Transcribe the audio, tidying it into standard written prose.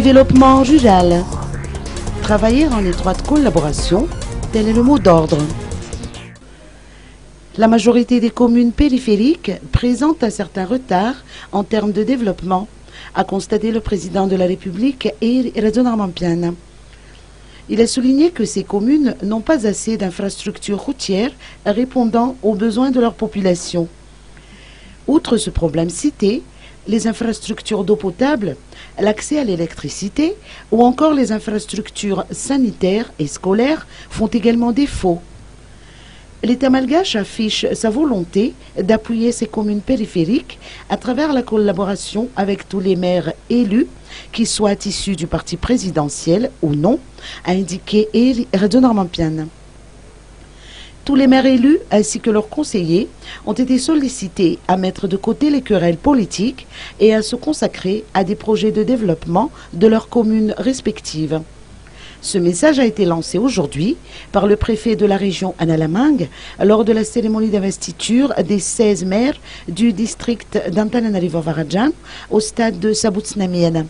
Développement rural. Travailler en étroite collaboration, tel est le mot d'ordre. La majorité des communes périphériques présentent un certain retard en termes de développement, a constaté le président de la République, Radon Armampian. Il a souligné que ces communes n'ont pas assez d'infrastructures routières répondant aux besoins de leur population. Outre ce problème cité, les infrastructures d'eau potable, l'accès à l'électricité ou encore les infrastructures sanitaires et scolaires font également défaut. L'État malgache affiche sa volonté d'appuyer ces communes périphériques à travers la collaboration avec tous les maires élus, qu'ils soient issus du parti présidentiel ou non, a indiqué Radon Armampian. Tous les maires élus ainsi que leurs conseillers ont été sollicités à mettre de côté les querelles politiques et à se consacrer à des projets de développement de leurs communes respectives. Ce message a été lancé aujourd'hui par le préfet de la région Analamang lors de la cérémonie d'investiture des 16 maires du district d'Antananarivo Varajan au stade de Sabutsnamiena.